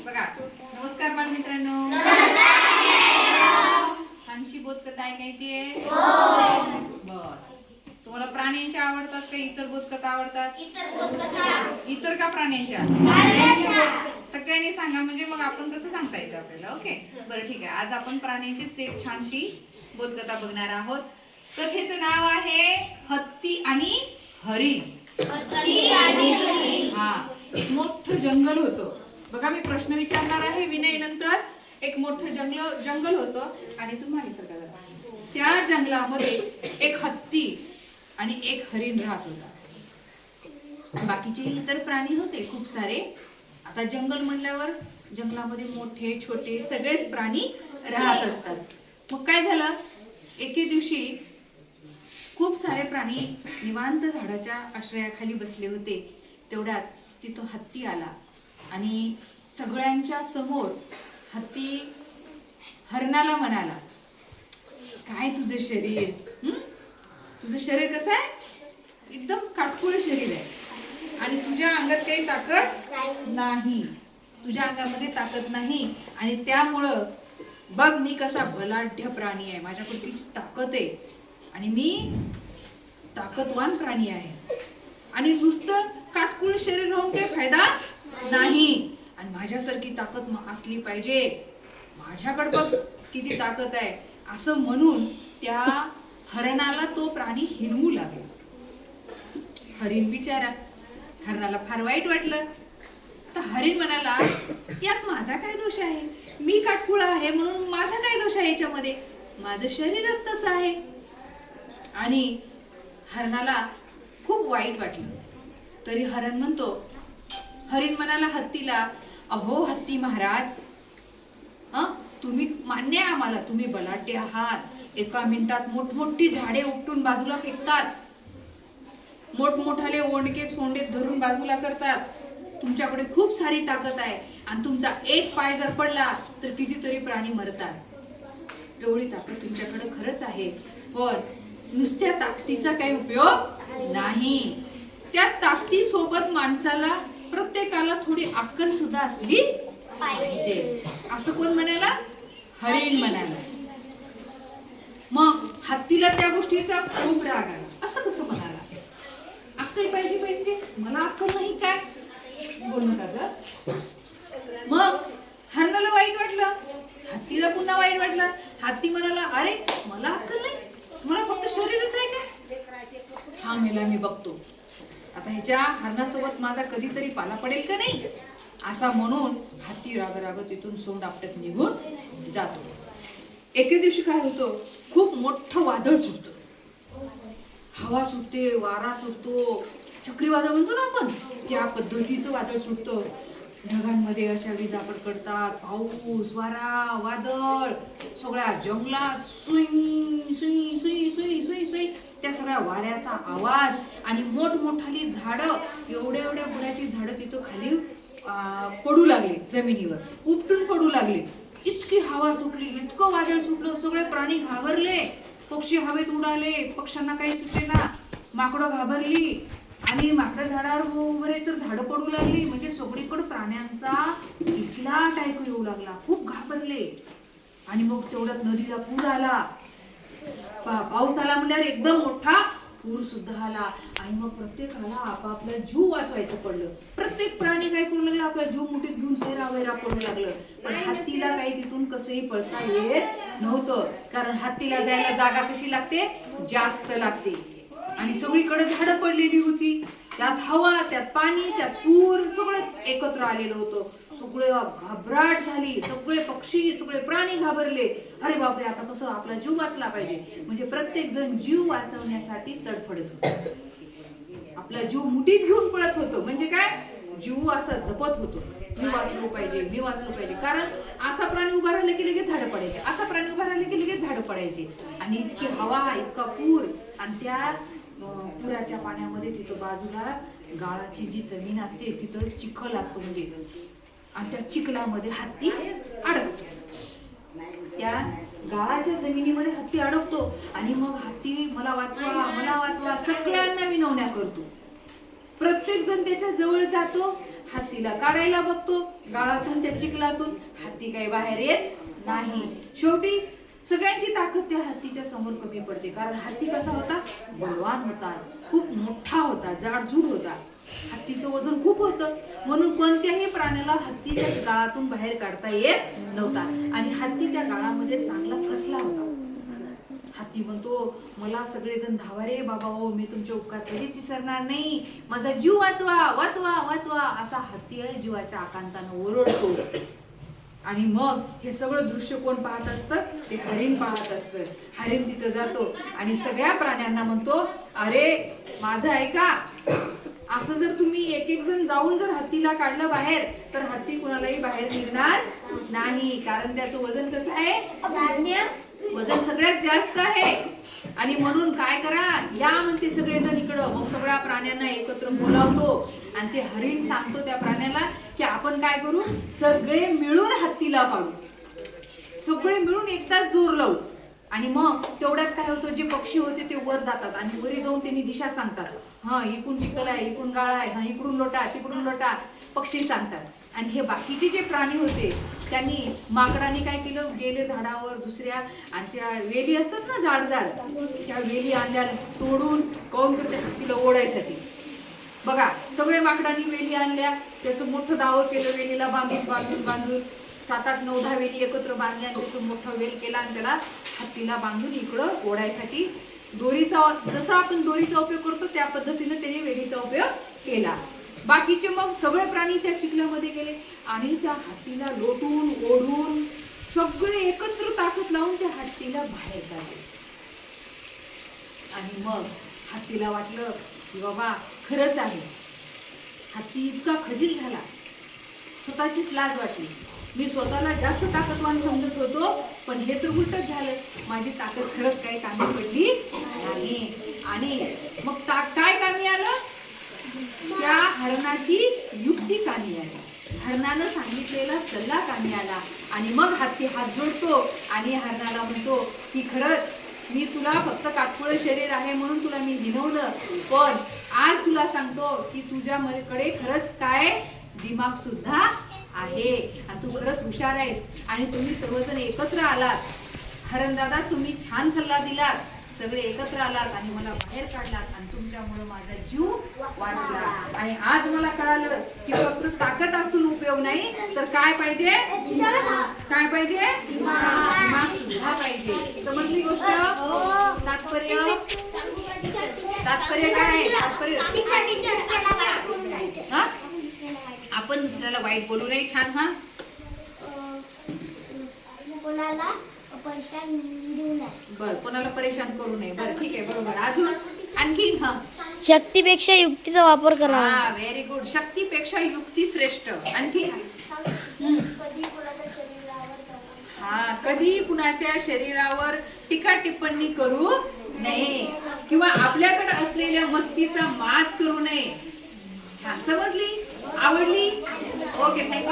बघा, नमस्कार बालमित्रांनो. छानशी बोधकथा ऐकायची आहे. बर, तुम्हाला प्राण्यांच्या आवडतात का इतर बोधकथा आवडतात? इतर का प्राण्यांच्या? सगळ्यांनी सांगा, म्हणजे मग आपण कसं सांगता येतं आपल्याला. ओके, बरं ठीक आहे. आज आपण प्राण्यांचीच एक छानशी बोधकथा बघणार आहोत. कथेचं नाव आहे हत्ती आणि हरिण. हा, एक मोठं जंगल होतं. बघा, मी प्रश्न विचारणार आहे विनय नंतर. एक मोठं जंगल होतं आणि तुम्हाला सगळं त्या जंगलामध्ये एक हत्ती आणि एक हरिण राहत होता. बाकीचे इतर प्राणी होते खूप सारे. आता जंगल म्हणल्यावर जंगलामध्ये मोठे छोटे सगळेच प्राणी राहत असतात. मग काय झालं, एके दिवशी खूप सारे प्राणी निवांत झाडाच्या आश्रयाखाली बसले होते. तेवढ्यात तिथं हत्ती आला आणि सगळ्यांच्या समोर हत्ती हरणाला म्हणाला, काय तुझे शरीर, तुझं शरीर कसं आहे? एकदम काटकोळ शरीर आहे आणि तुझ्या अंगात काही ताकद नाही, तुझ्या अंगामध्ये ताकद नाही आणि त्यामुळं बघ मी कसा बलाढ्य प्राणी आहे, माझ्याकडे किती ताकद आहे आणि मी ताकदवान प्राणी आहे आणि नुसतं काटकुळ शरीर राहून काही फायदा नाही आणि माझ्यासारखी ताकद असली पाहिजे, माझ्याकडे बघ किती ताकद आहे, असं म्हणून त्या हरणाला तो प्राणी हिणवू लागला. हरिण बिचारा, हरणाला फार वाईट वाटलं. तर हरिण म्हणाला, यात माझा काय दोष आहे? मी काटकुळा आहे म्हणून माझा काय दोष आहे याच्यामध्ये? माझं शरीरच तसं आहे. आणि हरणाला खूप वाईट वाटलं. तरी हरिण म्हणाला हत्तीला, अहो हत्ती महाराज, तुम्ही मान्य आहे आम्हाला, तुम्ही बलाढ्य आहात, एका मिनिटात मोठमोठी झाडे उपटून बाजूला फेकतात, मोठमोठाले ओंडके सोंडे धरून बाजूला करतात, तुमच्याकडे खूप सारी ताकद आहे आणि तुमचा एक पाय जर पडला तर कितीतरी प्राणी मरतात. एवढी ताकद तुमच्याकडे खरंच आहे, पण नुसत्या ताकदीचा काही उपयोग नाही. त्या ताकदीसोबत माणसाला प्रत्येकाला थोडी अक्कल सुद्धा असली पाहिजे, असं कोण म्हणाला? हरिण म्हणाला. मग हत्तीला त्या गोष्टीचा खूप राग आला. असं कसं म्हणाला? अक्कल पाहिजे पाहिजे, मला अक्कल नाही काय? बोल नका ग. मग हरणाला वाईट वाटलं, हत्तीला पुन्हा वाईट वाटलं. हत्ती म्हणाला, अरे मला अक्कल नाही, मला फक्त शरीरच आहे काय? हा मेला मी बघतो आता ह्याच्या हरणासोबत माझा कधीतरी पाला पडेल का नाही, असा म्हणून हत्ती राग तिथून सोंड आपटत निघून जातो. एके दिवशी काय होतं, खूप मोठं वादळ सुटतं. हवा सुटते, वारा सुटतो, चक्रीवादळ म्हणतो ना आपण, त्या पद्धतीचं वादळ सुटतं. ढगांमध्ये अशा विजा कडकडतात, पाऊस, वारा, वादळ, सगळ्या जंगलात सुई सुई सुई सुई सुई सुई त्या सगळ्या वाऱ्याचा आवाज आणि मोठमोठाली झाडं, एवढ्या एवढ्या बुडाची झाडं तिथं खाली पडू लागली, जमिनीवर उपटून पडू लागले. इतकी हवा सुटली, इतकं वादळ सुटलं, सगळे प्राणी घाबरले, पक्षी हवेत उडाले, पक्ष्यांना काही सुचेना, माकडं घाबरली आणि माकडं झाडावर वगैरे तर झाडं पडू लागली. म्हणजे सगळीकडे प्राण्यांचा किलकिलाट ऐकू येऊ लागला, खूप घाबरले. आणि मग तेवढ्यात नदीला पूर आला, पाऊस आला म्हणल्यावर एकदम मोठा पूर सुद्धा आला आणि मग प्रत्येकाला आपापला जीव वाचवायचं पडलं. प्रत्येक प्राणी काय करू लागला, आपला जीव मुठीत घेऊन सैरावैरा पडू लागलं. पण हत्तीला काही तिथून कसंही पळता येत नव्हतं, कारण हत्तीला जायला जागा कशी लागते? जास्त लागते. आणि सगळीकडे झाडं पडलेली होती, त्यात हवा, त्यात पाणी, त्यात पूर, सगळंच एकत्र आलेलं होतं. सगळे घबराट झाली, सगळे पक्षी, सगळे प्राणी घाबरले. अरे बापरे, आता कसं आपला जीव वाचला पाहिजे. म्हणजे प्रत्येक जण जीव वाचवण्यासाठी तडफडत होतो, आपला जीव मुठीत घेऊन पळत होतो. म्हणजे काय, जीव असा जपत होतो, मी वाचलो पाहिजे, मी वाचलो पाहिजे. कारण असा प्राणी उभा राहिला की लगेच झाडं पडायचे, असा प्राणी उभा राहिला की लगेच झाडं पडायचे. आणि इतकी हवा, इतका पूर, आणि त्या पुराच्या पाण्यामध्ये तिथं बाजूला गाळाची जी जमीन असते तिथं चिखल असतो, म्हणजे आणि त्या चिखलामध्ये हत्ती अडकतो. त्या गाळाच्या जमिनीमध्ये हत्ती अडकतो आणि मग हत्ती मला वाचवा, मला वाचवा, सगळ्यांना विनवण्या करतो. प्रत्येक जण त्याच्या जवळ जातो हत्तीला काढायला बघतो गाळातून, त्या चिखलातून. हत्ती काही बाहेर येत नाही. शेवटी सगळ्यांची ताकद त्या हत्तीच्या समोर कमी पडते. कारण हत्ती कसा होता? बलवान होता, खूप मोठा होता, जाडजूड होता. हत्तीचं वजन खूप होतं, म्हणून कोणत्याही प्राण्याला हत्तीच्या गाळातून बाहेर काढता येत नव्हता. आणि हत्ती त्या गाळामध्ये चांगला फसला होता. हत्ती म्हणतो, मला सगळेजण धावा रे बाबा, हो मी तुमचे उपकार कधीच विसरणार नाही, माझा जीव वाचवा वाचवा वाचवा, असा हत्ती जीवाच्या आकांतानं ओरडतो. आणि मग हे सगळं दृश्य कोण पाहत असतं? ते हरिण पाहत असतं. हरिण तिथं जातो आणि सगळ्या प्राण्यांना म्हणतो, अरे माझं ऐका, असं जर तुम्ही एक एक जण जाऊन जर हत्तीला काढलं बाहेर, तर हत्ती कुणालाही बाहेर निघणार नाही. कारण त्याचं वजन कसं आहे? वजन सगळ्यात जास्त आहे. आणि म्हणून काय करा, या म्हणते सगळेजण इकडं. मग सगळ्या प्राण्यांना एकत्र बोलावतो आणि ते हरिण सांगतो त्या प्राण्याला की आपण काय करू, सगळे मिळून हत्तीला काढू, सगळे मिळून एकदाच जोर लावू. आणि मग तेवढ्यात काय होतं, जे पक्षी होते ते वर जातात आणि वरी जाऊन त्यांनी दिशा सांगतात. हा इकडून चिखल आहे, इकडून गाळ आहे, हा इकडून लोटा, तिकडून लोटा, पक्षी सांगतात. आणि हे बाकीचे जे प्राणी होते त्यांनी, माकडाने काय केलं, गेले झाडावर दुसऱ्या, आणि त्या वेली असतात ना जाड जाड, त्या वेली आणल्या तोडून, काऊन तर त्या हत्तीला ओढायसाठी. बघा, सगळे माकडांनी वेली आणल्या, त्याचं मोठं दावं केलं, वेलीला बांधून बांधून बांधून 7, 8, 9, 10 वेली एकत्र बांधल्या, त्याचं मोठं वेल केला आणि त्याला हत्तीला बांधून इकडं ओढायसाठी दोरीचा, जसा आपण दोरीचा उपयोग करतो त्या पद्धतीने त्याने वेलीचा उपयोग केला. बाकीचे मग सगळे प्राणी त्या चिखलामध्ये गेले आणि त्या हत्तीला लोटून ओढून सगळे एकत्र ताकद लावून त्या हत्तीला बाहेर काढले. आणि मग हत्तीला वाटलं की बाबा खरंच आहे. हत्ती इतका खजील झाला, स्वतःचीच लाज वाटली. मी स्वतःला जास्त ताकदवान समजत होतो, पण हे तर उलटच झालं, माझी ताकद खरंच काही कामी पडली नाही. आणि मग काय कामी आलं? त्या हरणाची युक्ती कामी आली, हरणानं सांगितलेला सल्ला कामी आला. आणि मग हत्ती हात जोडतो आणि हरणाला म्हणतो की खरंच मी तुला फक्त काटकुळं शरीर आहे म्हणून तुला मी हिणवलं, पण आज तुला सांगतो की तुझ्याकडे खरंच काय दिमाग सुद्धा आहे आणि तू खरंच हुशार आहेस. आणि तुम्ही सर्वजण एकत्र आलात, हरणदादा तुम्ही छान सल्ला दिलात, सगळे एकत्र आलात आणि मला बाहेर काढलात आणि तुमच्यामुळे माझा जीव वाचला. आणि आज मला कळालं की फक्त ताकद असून उपयोग नाही, तर काय पाहिजे? काय पाहिजे? दिमाग सुद्धा पाहिजे. समजली गोष्ट? तात्पर्य काय आहे? तात्पर्य आपण दुसऱ्याला वाईट बोलू नये. छान. हा, बर, कोणाला परेशान करू नये. बरं, ठीक आहे, बरोबर. अजून आणखी? हा, शक्तीपेक्षा युक्तीचा वापर करा. हा, व्हेरी गुड. शक्तीपेक्षा युक्ती श्रेष्ठ. आणखी? हा, कधी कुणाच्या शरीरावर टीका टिप्पणी करू नये किंवा आपल्याकडे असलेल्या मस्तीचा माज करू नये. छान, समजली? आवडली? Okay, thank you.